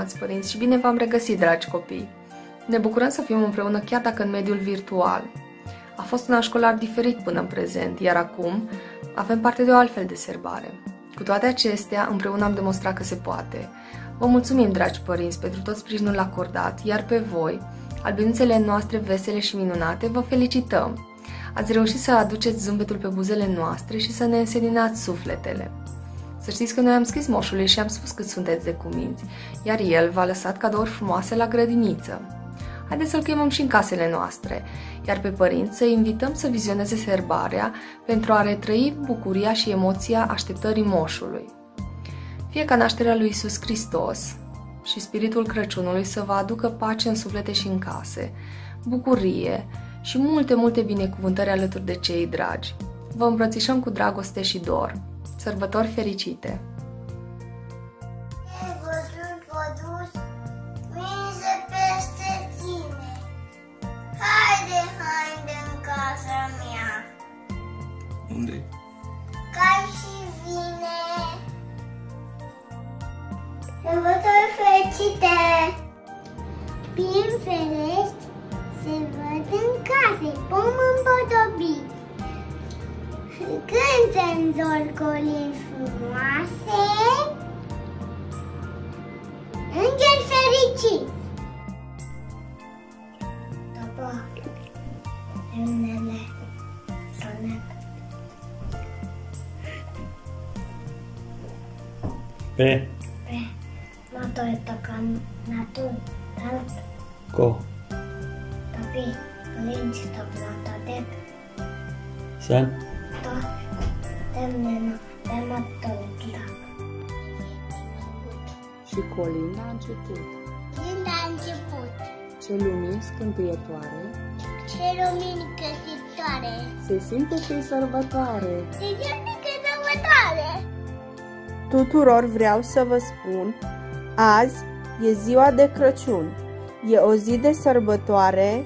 stimați părinți, și bine v-am regăsit, dragi copii! Ne bucurăm să fim împreună chiar dacă în mediul virtual. A fost un an școlar diferit până în prezent, iar acum avem parte de o altfel de sărbare. Cu toate acestea, împreună am demonstrat că se poate. Vă mulțumim, dragi părinți, pentru tot sprijinul acordat, iar pe voi, albinuțele noastre vesele și minunate, vă felicităm! Ați reușit să aduceți zâmbetul pe buzele noastre și să ne înseninați sufletele. Să știți că noi am scris moșului și am spus cât sunteți de cuminți, iar el v-a lăsat cadouri frumoase la grădiniță. Haideți să-l chemăm și în casele noastre, iar pe părinți să invităm să vizioneze sărbarea pentru a retrăi bucuria și emoția așteptării moșului. Fie ca nașterea lui Iisus Hristos și spiritul Crăciunului să vă aducă pace în suflete și în case, bucurie și multe binecuvântări alături de cei dragi. Vă îmbrățișăm cu dragoste și dor. Sărbători fericite! Haide în casa mea. Unde? Ca și vine. Sărbători fericite! Prin ferești se văd în case, pom împodobiți. Cântă în zorgolii frumoase, îngeri fericiți. După lemnele sonet. Pe Motor tocam natul, Co tapi părinți tocam totet. San Tot lemnele pe motor tlac. Și Colin a început. Când a început? Ce lumini scântuietoare, Ce lumini căsitoare! se simte că-i sărbătoare. Se simte că e sărbătoare! Tuturor vreau să vă spun, azi e ziua de Crăciun. E o zi de sărbătoare,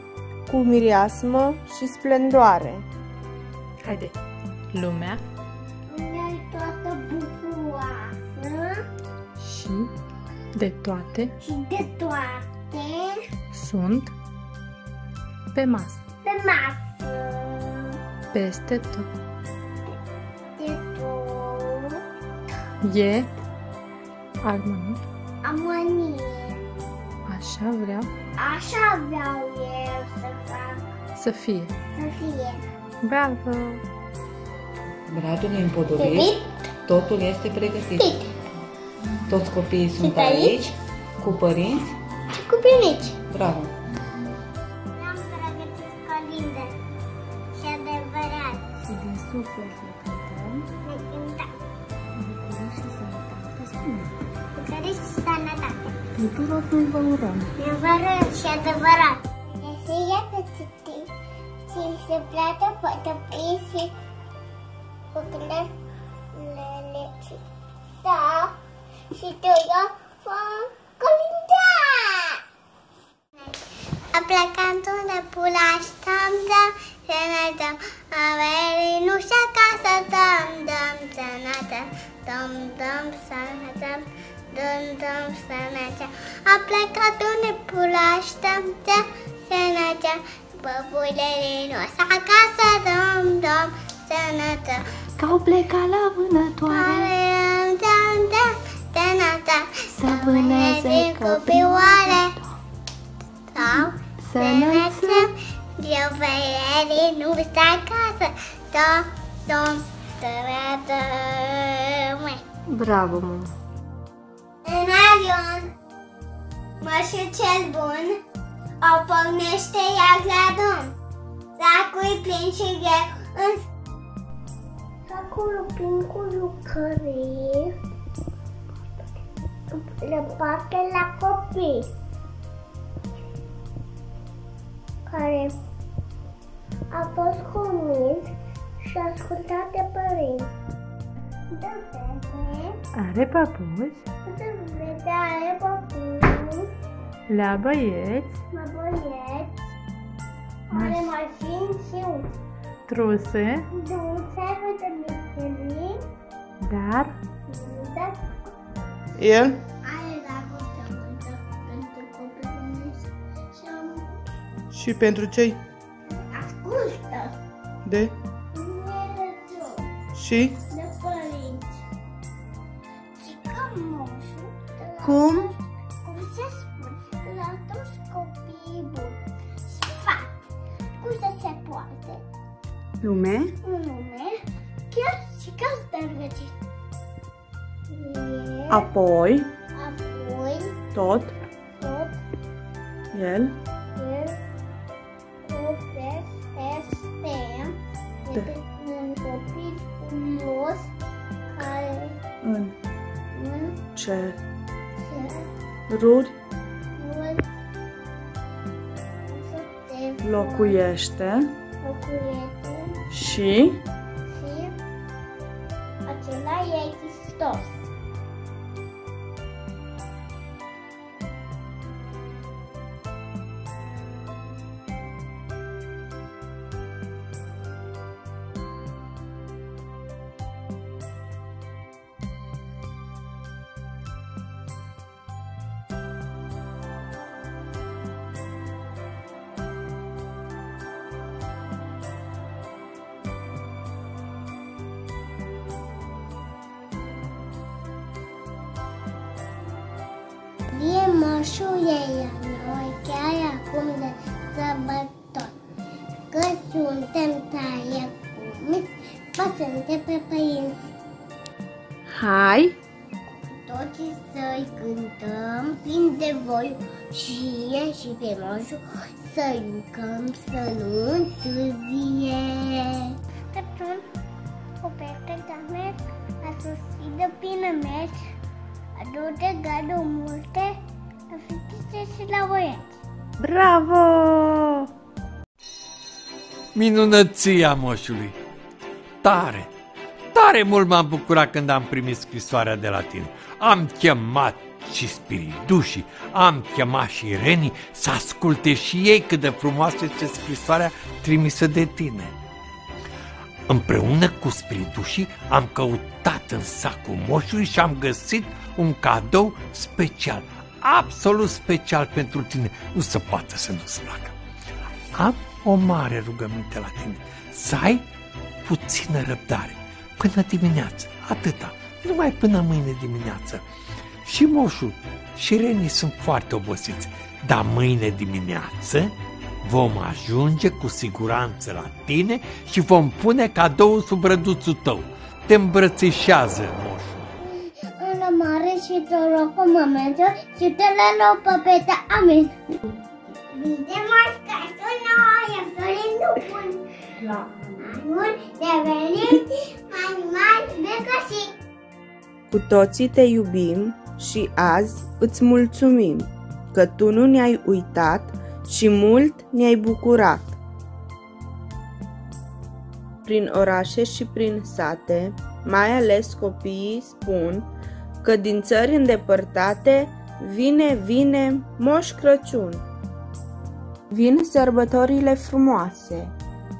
cu mireasmă și splendoare. Haide! Lumea Lumea-i toată bucuroasă și de toate și de toate sunt pe masă, pe masă. peste tot. De tot E armonie, amănie. așa vreau Așa vreau eu să fac, să fie. să fie. Bravo! Bradul e împodobit, Iubit, totul este pregătit. tit Toți copiii sunt Sunt aici. aici, cu părinți. și cu pinici. Bravo! Am pregătit colinde și adevărat. Și din suflet le cântăm, Ne cântăm bucurie și sănătate. Spune! bucurie și sănătate. Tuturor noi vă urăm! Adevărat și adevărat. Se ia pe citit și se plată potopii și buclele și da și tu eu vom colinda. A plecat unde pula stăm, dăm, să ne dăm, averii nu și acasă, dăm, să ne dăm, să ne dăm, să ne dăm. A plecat unde pula stăm, dăm, să ne dăm, băbuilele noastre acasă, dăm, să ne dăm. Că-au plecat la vânătoare Să vâneze copioare sau să înălțăm Gioveierii nu stă acasă. Dom, să vedem. Bravo, mama! În avion, moșul cel bun o pornește iar la drum. Sacul plin și greu, sacul plin cu lucrări le poate la copii care a fost convins și ascultat de părinți. De vede, Are papuci, are papuci, la băieți, la băieți, are mașini și truse, dulce de misterii, dar El are dragoste multă Și pentru cei ascultă de și de părinți. Și că moșul, cum cum se spune, la toți copiii buni. Sfat, cum să se poate lume, în lume, chiar și ca stărgăcit. apoi Apoi, tot tot el el povestește un copil frumos care în în ceruri se locuiește locuiește și și acela e Hristos. E moșul ei la noi, chiar acum de sărbători. Că suntem tare cumiți, vă suntem pe părinți. hai Toți să-i cântăm plin de voi și pe moșul să jucăm să nu întârzie. Crăciun, o pește de mers, a sosit de plină mers, adu-te gardul multe, la fetițe și la băieți. bravo! Minunăția moșului! Tare, tare mult m-am bucurat când am primit scrisoarea de la tine. Am chemat și spiridușii, am chemat și renii să asculte și ei cât de frumoasă este scrisoarea trimisă de tine. Împreună cu spiridușii am căutat în sacul moșului și am găsit un cadou special, absolut special pentru tine. Nu se poate să nu-ți placă. Am o mare rugăminte la tine, să ai puțină răbdare până dimineață, atâta, numai până mâine dimineață. Și moșul și renii sunt foarte obosiți, dar mâine dimineață vom ajunge cu siguranță la tine și vom pune cadoul sub răduțul tău. Te îmbrățișează moșul. La mare și te rog o momentă și te le luăm pe peta. Amin. Bine mascatul noi, e florin dupun. La anul devenim mai mari de găsit. Cu toții te iubim și azi îți mulțumim că tu nu ne-ai uitat și mult ne-ai bucurat. Prin orașe și prin sate, mai ales copiii spun că din țări îndepărtate vine Moș Crăciun. Vin sărbătorile frumoase,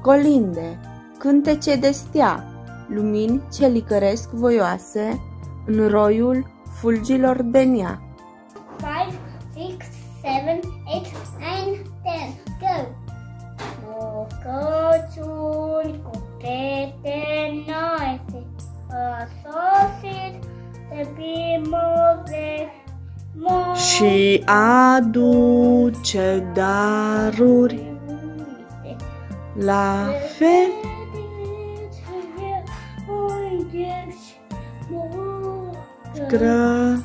colinde, cântece de stea, lumini ce licăresc voioase în roiul fulgilor de nea. 5, 6, 7, 8, 9, 10, go! Moș Crăciun cu fete înalte, a sosit de primăvară. Și aduce daruri la Crăciun,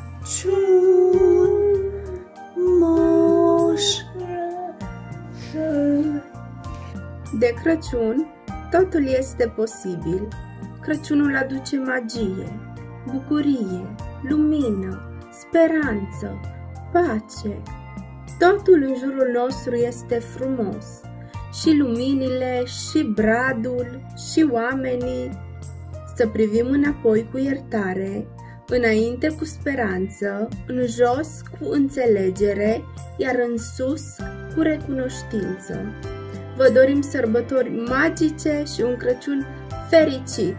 Moș. De Crăciun, totul este posibil. Crăciunul aduce magie, bucurie, lumină, speranță, pace. Totul în jurul nostru este frumos. Și luminile, și bradul, și oamenii. Să privim înapoi cu iertare, înainte cu speranță, în jos cu înțelegere, iar în sus cu recunoștință. Vă dorim sărbători magice și un Crăciun fericit!